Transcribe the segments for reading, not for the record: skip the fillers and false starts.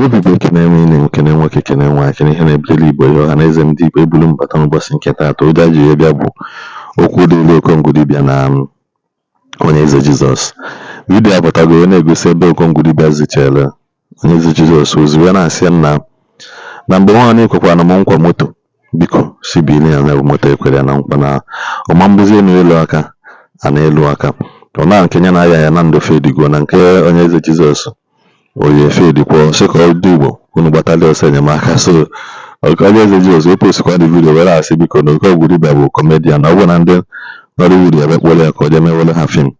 Obi bụ ekene enwe ine nkene nwoke kene nwaanyị kene ihe na-ebulili Igbo ya ọha na eze ndị Igbo ebulu mbata n'ụbọchị nke taata ụja ji bịa bụ okwu dịle Okongwu Dibia na Onye Eze Jizọs. Vidiyo apụtago wee na-egosi ebe Okongwu Dibia zichere Onye Eze Jizọs ozi wee na-asị ya na mgbe nwaanyị ekwekwara na m nkwa moto biko si bili ya bụ moto ekwere ya na nkwa na ọma mbuzi enu elu aka a na-elu aka ọ na nke nya na-aya ya na ndụ fedigo na nke Onye Eze Jizọs oyi fedikwa sị ka ndị Igbo unu gbatali ọsọ enyemaka. So Onye Eze Jizọs epostkwa dị vidiyo were asị biko na Okongwu Dibia bụ kọmedian na ọ bụ na ndị Nollywood ebe kpọrọ ya ka ọ jee mewere ha fim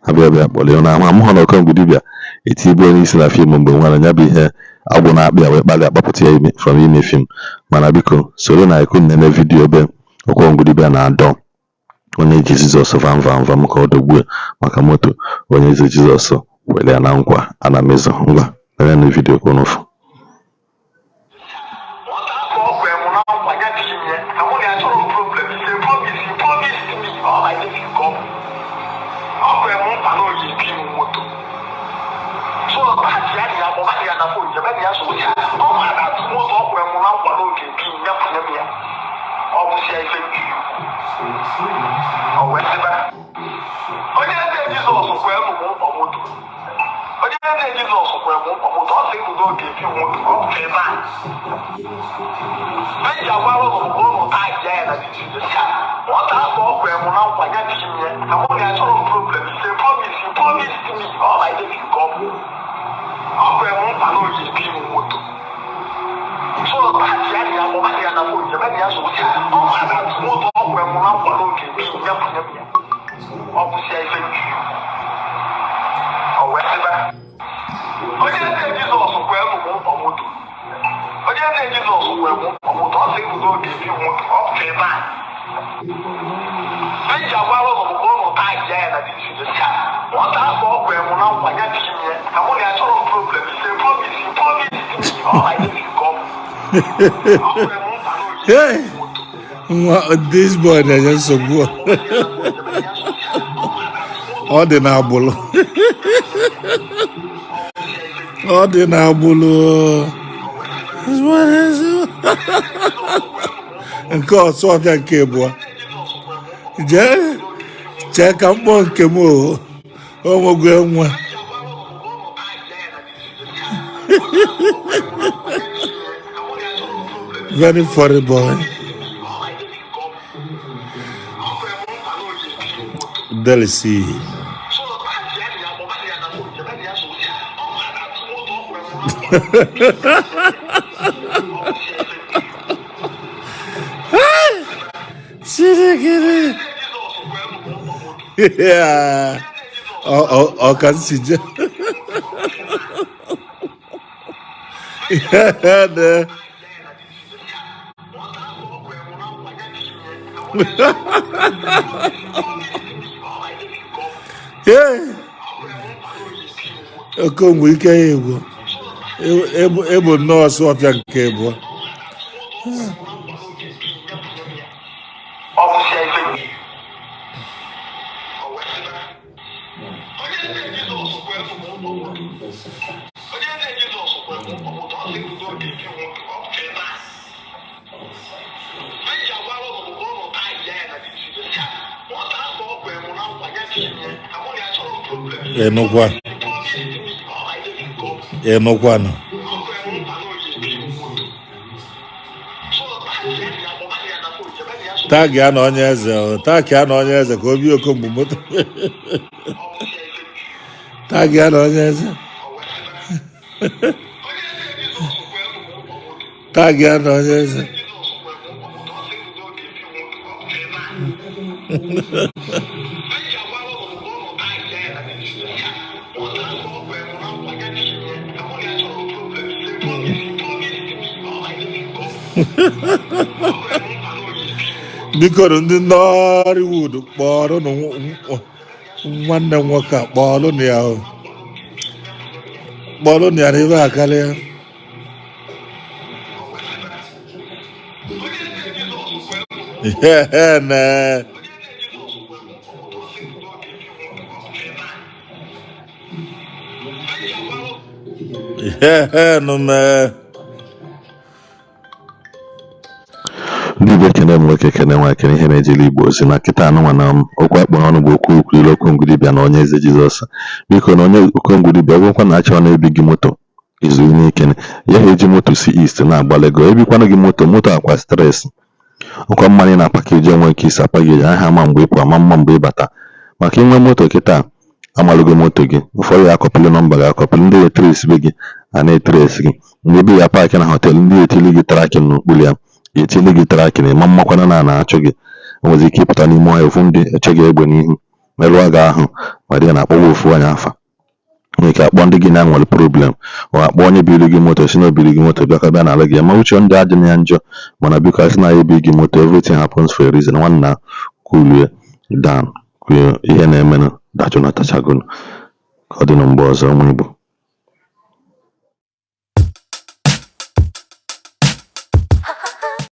abịa kpọrọ ya na ahụ hụ na Okongwu Dibia etibe onye isi na fim mgbe nwere ya bụ ihe agwụ na-akpị ya wee kpalị akpapụta ya from ime fim. Mana biko soro na ekwu nene vidiyo ebe Okongwu Dibia na-adọ Onye Eze Jizọs vam ka ọ dọgbue maka moto Onye Eze Jizọs were ya na nkwa a na mezo. Ngwa nene na vidiyo kwa n'ofu. Hey, this boy is just so good. All the nabulu. All the nabulu. What is it? And call Sophia Cable. Check up on Kemo. Oh, my God. Very funny boy. Delicy. Yeah. Oh, can see. Yeah. Yeah. Okongwu ike ebo nọọsụ ọbịa nke ebo. Enokwana. Tag ya na Onye Eze, tag ya na Onye Eze ka obi Okongwu moto. Tag ya na Onye Eze. Tag ya na Onye Eze. Biko ndị Nollywood kpọrọ nwanne nwoke a kpọrọ ya n'ebe akarịa. Yeah, no me. Ndị Igbo ekene m nwoke ekene nwa ekene ihe na-ejeli Igbo ozi na kịta anụnwa na okwu akpọrọ ọnụ bụ okwu ilu Okongwu Dibia na Onye Eze Jizọs. Biko na onye Okongwu Dibia ọ bụrụkwa na achọ na-ebi gị moto izu n'ike ya ha eji moto si East na-agbalego ebikwanụ gị moto akwa stres nkwa mmanya na pakeji onwe nke isi apageji aha ama mgbe ịpụ ama mma mgbe ịbata maka inwe moto kịta amalụgo moto gị ụfọdụ ya akọpịlị nọmba gị akọpịlị ndị etresi be gị a na-etresi gị mgbe ebe ya paakị na họteelụ ndị etili gị trakin n'okpuru ya etili gị trakin ma mmakwana na na-achụ gị nwezi ike ịpụta n'ime ọhịa ofu ndị eche gị egbe n'ihu merụọ gị ahụ ma dị ya na-akpọwa ofu onye afa nwere ike akpọ ndị gị na nwere problem ọ akpọ onye biri gị moto si na obiri gị moto bịa ka bịa n'ala gị ma uche ndị adị ya njọ mana biko asị na ya ebi gị moto everything happens for a reason nwanna kwulie dan kwuo ihe na-emenụ dachụ na tachagonu ka ọ dị na mgbe ọzọ ụmụ Igbo